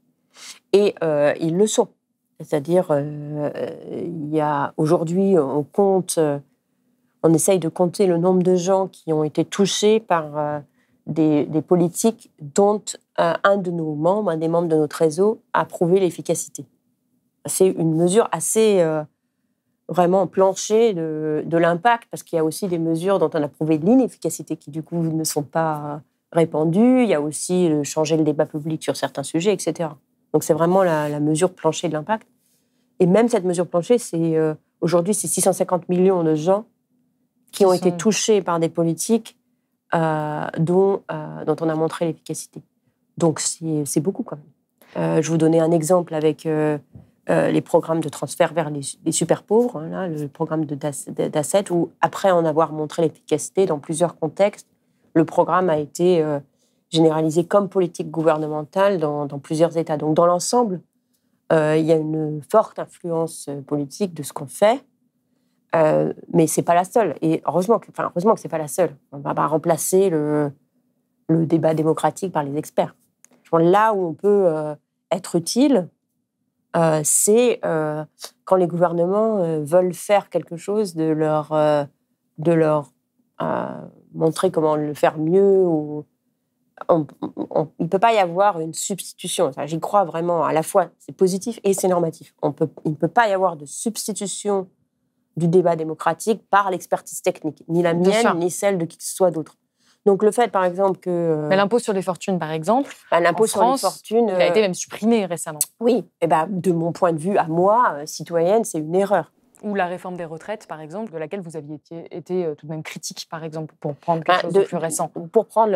Et ils le sont. C'est-à-dire, il y a aujourd'hui, on essaye de compter le nombre de gens qui ont été touchés par des politiques dont un des membres de notre réseau a prouvé l'efficacité. C'est une mesure assez vraiment planchée de l'impact, parce qu'il y a aussi des mesures dont on a prouvé l'inefficacité qui, du coup, ne sont pas répandues. Il y a aussi changer le débat public sur certains sujets, etc. Donc, c'est vraiment la mesure planchée de l'impact. Et même cette mesure planchée, aujourd'hui, c'est 650 millions de gens qui ont été touchés par des politiques dont on a montré l'efficacité. Donc, c'est beaucoup, quand même. Je vous donnais un exemple avec les programmes de transfert vers les super pauvres, hein, là, le programme d'Asset, où, après en avoir montré l'efficacité dans plusieurs contextes, le programme a été généralisé comme politique gouvernementale dans plusieurs États. Donc, dans l'ensemble, il y a une forte influence politique de ce qu'on fait, mais c'est pas la seule. Et heureusement que c'est pas la seule. On va pas remplacer le débat démocratique par les experts. Là où on peut être utile, c'est quand les gouvernements veulent faire quelque chose, de leur montrer comment le faire mieux. Il ne peut pas y avoir une substitution. J'y crois vraiment. À la fois, c'est positif et c'est normatif. Il ne peut pas y avoir de substitution du débat démocratique par l'expertise technique, ni la mienne, ni celle de qui que ce soit d'autre. Donc le fait, par exemple, que... Mais l'impôt sur les fortunes, par exemple, l'impôt en sur les France, fortunes... il a été même supprimé récemment. Oui, de mon point de vue, à moi, citoyenne, c'est une erreur. Ou la réforme des retraites, par exemple, de laquelle vous aviez été tout de même critique, par exemple, pour prendre quelque chose de plus récent. Pour prendre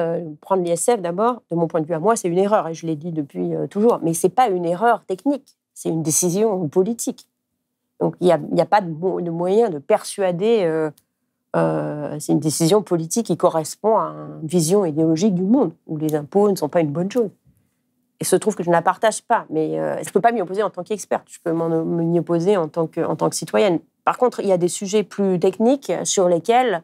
l'ISF, d'abord, de mon point de vue à moi, c'est une erreur, et je l'ai dit depuis toujours. Mais ce n'est pas une erreur technique, c'est une décision politique. Donc, il n'y a pas de moyen de persuader... c'est une décision politique qui correspond à une vision idéologique du monde, où les impôts ne sont pas une bonne chose. Il se trouve que je ne la partage pas, mais je ne peux pas m'y opposer en tant qu'experte, je peux m'y opposer en tant que citoyenne. Par contre, il y a des sujets plus techniques sur lesquels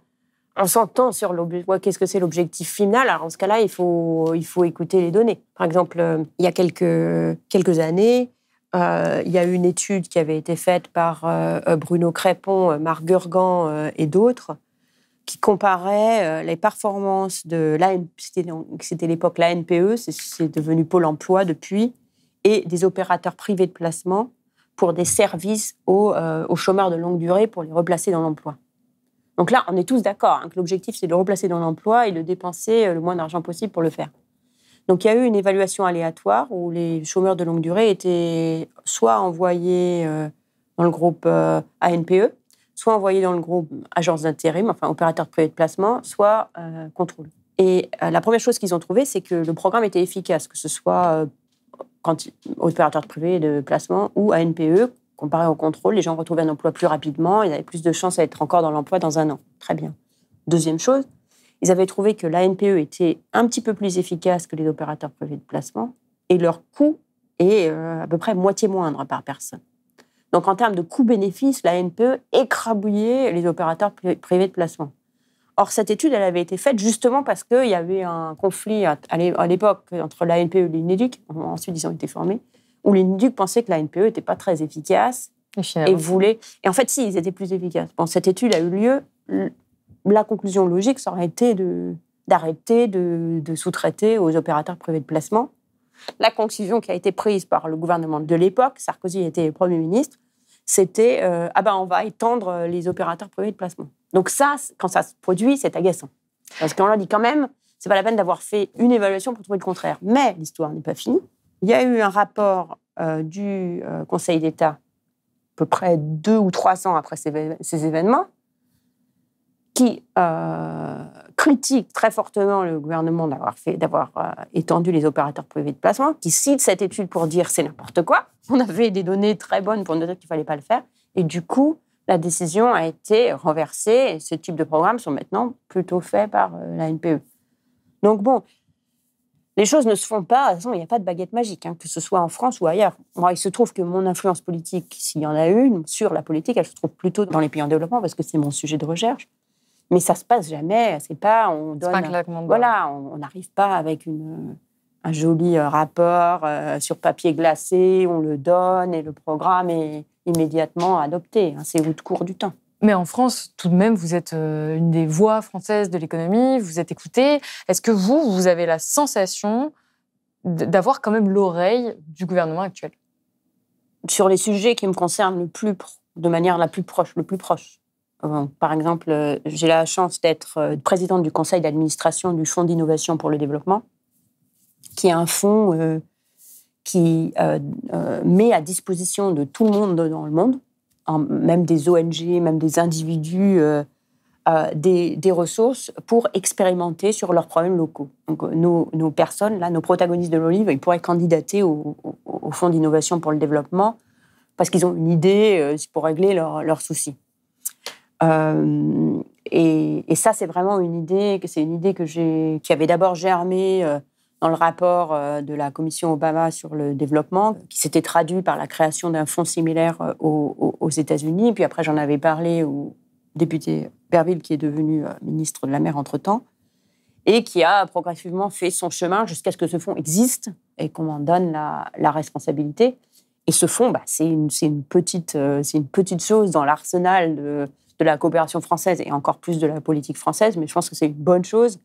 on s'entend sur qu'est-ce que c'est l'objectif final. Alors, en ce cas-là, il faut écouter les données. Par exemple, il y a quelques années, il y a eu une étude qui avait été faite par Bruno Crépon, Marc Gurgan et d'autres, qui comparait les performances de c'était l'époque l'ANPE, c'est devenu Pôle emploi depuis, et des opérateurs privés de placement pour des services aux chômeurs de longue durée pour les replacer dans l'emploi. Donc là, on est tous d'accord que l'objectif, c'est de le replacer dans l'emploi et de dépenser le moins d'argent possible pour le faire. Donc il y a eu une évaluation aléatoire où les chômeurs de longue durée étaient soit envoyés dans le groupe ANPE, soit envoyés dans le groupe agence d'intérim, enfin opérateur privé de placement, soit contrôle. Et la première chose qu'ils ont trouvée, c'est que le programme était efficace, que ce soit opérateur privé de placement ou ANPE, comparé au contrôle, les gens retrouvaient un emploi plus rapidement, ils avaient plus de chances à être encore dans l'emploi dans 1 an. Très bien. Deuxième chose, ils avaient trouvé que l'ANPE était un petit peu plus efficace que les opérateurs privés de placement et leur coût est à peu près moitié moindre par personne. Donc, en termes de coût-bénéfice, l'ANPE écrabouillait les opérateurs privés de placement. Or, cette étude, elle avait été faite justement parce qu'il y avait un conflit à l'époque entre l'ANPE et l'INEDUC. Ensuite, ils ont été formés, où l'INEDUC pensait que l'ANPE n'était pas très efficace et voulait... Et en fait, si, ils étaient plus efficaces. Bon, cette étude a eu lieu... La conclusion logique, ça aurait été d'arrêter de sous-traiter aux opérateurs privés de placement. La conclusion qui a été prise par le gouvernement de l'époque, Sarkozy était Premier ministre, c'était on va étendre les opérateurs privés de placement. Donc ça, quand ça se produit, c'est agaçant. Parce qu'on leur dit quand même, c'est pas la peine d'avoir fait une évaluation pour trouver le contraire. Mais l'histoire n'est pas finie. Il y a eu un rapport du Conseil d'État, à peu près 2 ou 3 ans après ces événements, qui critique très fortement le gouvernement d'avoir étendu les opérateurs privés de placement, qui cite cette étude pour dire c'est n'importe quoi. On avait des données très bonnes pour nous dire qu'il ne fallait pas le faire. Et du coup, la décision a été renversée. Et ce type de programmes sont maintenant plutôt faits par l'ANPE. Donc bon, les choses ne se font pas. De toute façon, il n'y a pas de baguette magique, que ce soit en France ou ailleurs. Moi, il se trouve que mon influence politique, s'il y en a une, sur la politique, elle se trouve plutôt dans les pays en développement parce que c'est mon sujet de recherche. Mais ça se passe jamais. C'est pas on donne. C'est pas un claquement de doigts. Voilà, on n'arrive pas avec un joli rapport sur papier glacé, on le donne et le programme est immédiatement adopté. C'est au cours du temps. Mais en France, tout de même, vous êtes une des voix françaises de l'économie, vous êtes écoutée. Est-ce que vous avez la sensation d'avoir quand même l'oreille du gouvernement actuel? Sur les sujets qui me concernent de manière la plus proche, le plus proche. Par exemple, j'ai la chance d'être présidente du conseil d'administration du Fonds d'innovation pour le développement, qui est un fonds qui met à disposition de tout le monde dans le monde, même des ONG, même des individus, des ressources pour expérimenter sur leurs problèmes locaux. Donc, nos personnes, là, nos protagonistes de l'Olive, ils pourraient candidater au Fonds d'innovation pour le développement parce qu'ils ont une idée pour régler leurs soucis. Et ça, c'est vraiment une idée qui avait d'abord germé dans le rapport de la commission Obama sur le développement, qui s'était traduit par la création d'un fonds similaire aux États-Unis. Puis après, j'en avais parlé au député Berville, qui est devenu ministre de la Mer entre-temps, et qui a progressivement fait son chemin jusqu'à ce que ce fonds existe et qu'on en donne la responsabilité. Et ce fonds, c'est une petite chose dans l'arsenal de la coopération française et encore plus de la politique française, mais je pense que c'est une bonne chose.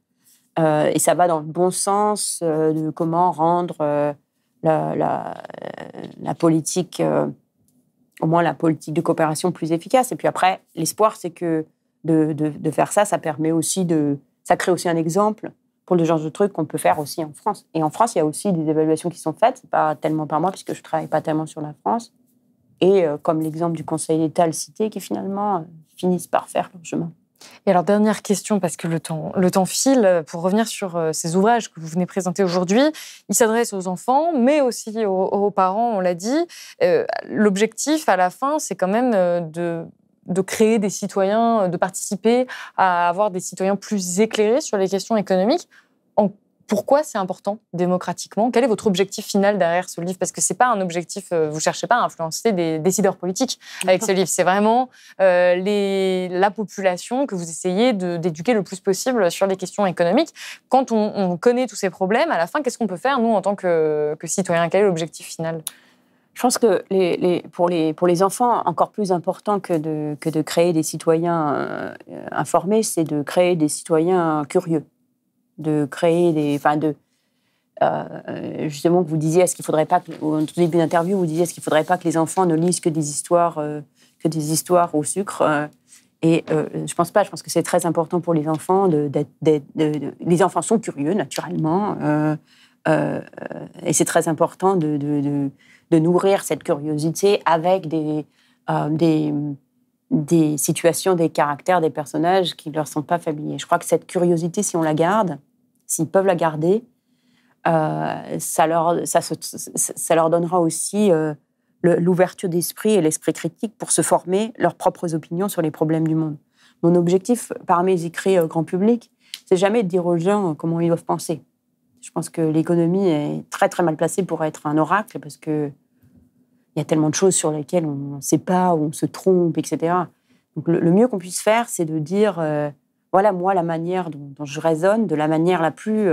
Et ça va dans le bon sens de comment rendre la politique, au moins la politique de coopération plus efficace. Et puis après, l'espoir, c'est que de faire ça, ça permet aussi ça crée aussi un exemple pour le genre de trucs qu'on peut faire aussi en France. Et en France, il y a aussi des évaluations qui sont faites, pas tellement par moi, puisque je ne travaille pas tellement sur la France. Et comme l'exemple du Conseil d'État le citait, qui finalement finissent par faire leur chemin. Et alors, dernière question, parce que le temps file, pour revenir sur ces ouvrages que vous venez présenter aujourd'hui, ils s'adressent aux enfants, mais aussi aux parents, on l'a dit. L'objectif, à la fin, c'est quand même de créer des citoyens, de participer à avoir des citoyens plus éclairés sur les questions économiques. Pourquoi c'est important démocratiquement? Quel est votre objectif final derrière ce livre? Parce que c'est pas un objectif, vous cherchez pas à influencer des décideurs politiques avec ce livre. C'est vraiment la population que vous essayez d'éduquer le plus possible sur les questions économiques. Quand on connaît tous ces problèmes, à la fin, qu'est-ce qu'on peut faire, nous, en tant que citoyens? Quel est l'objectif final? Je pense que pour les enfants, encore plus important que de créer des citoyens informés, c'est de créer des citoyens curieux. De créer justement, vous disiez, est-ce qu'il faudrait pas, au tout début d'interview, vous disiez, est-ce qu'il faudrait pas que les enfants ne lisent que des histoires au sucre et je pense pas. Je pense que c'est très important pour les enfants les enfants sont curieux naturellement et c'est très important de nourrir cette curiosité avec des situations, des caractères, des personnages qui ne leur sont pas familiers. Je crois que cette curiosité, si on la garde, s'ils peuvent la garder, ça leur donnera aussi l'ouverture d'esprit et l'esprit critique pour se former leurs propres opinions sur les problèmes du monde. Mon objectif, par mes écrits grand public, c'est jamais de dire aux gens comment ils doivent penser. Je pense que l'économie est très, très mal placée pour être un oracle parce qu'il y a tellement de choses sur lesquelles on ne sait pas, où on se trompe, etc. Donc le mieux qu'on puisse faire, c'est de dire... voilà, moi, la manière dont je raisonne, de la manière la plus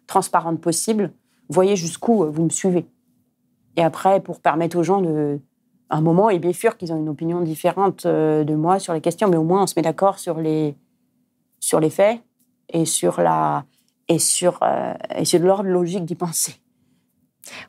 transparente possible. Voyez jusqu'où vous me suivez. Et après, pour permettre aux gens à un moment, et bien sûr qu'ils ont une opinion différente de moi sur les questions, mais au moins on se met d'accord sur les faits et sur l'ordre logique d'y penser.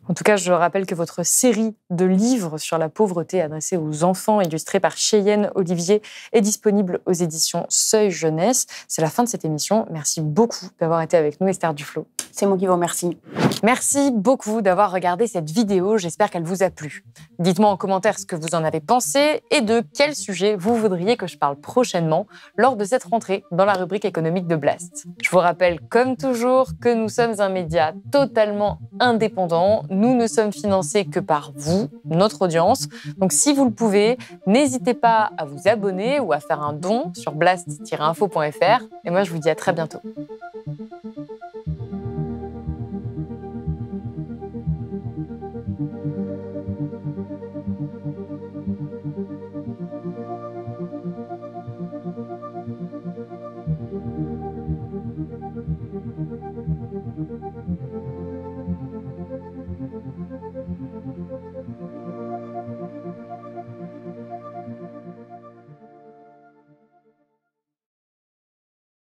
En tout cas, je rappelle que votre série de livres sur la pauvreté adressée aux enfants, illustrés par Cheyenne Olivier, est disponible aux éditions Seuil Jeunesse. C'est la fin de cette émission. Merci beaucoup d'avoir été avec nous, Esther Duflo. C'est moi qui vous remercie. Merci beaucoup d'avoir regardé cette vidéo. J'espère qu'elle vous a plu. Dites-moi en commentaire ce que vous en avez pensé et de quel sujet vous voudriez que je parle prochainement lors de cette rentrée dans la rubrique économique de Blast. Je vous rappelle, comme toujours, que nous sommes un média totalement indépendant. Nous ne sommes financés que par vous, notre audience. Donc si vous le pouvez, n'hésitez pas à vous abonner ou à faire un don sur blast-info.fr. Et moi, je vous dis à très bientôt.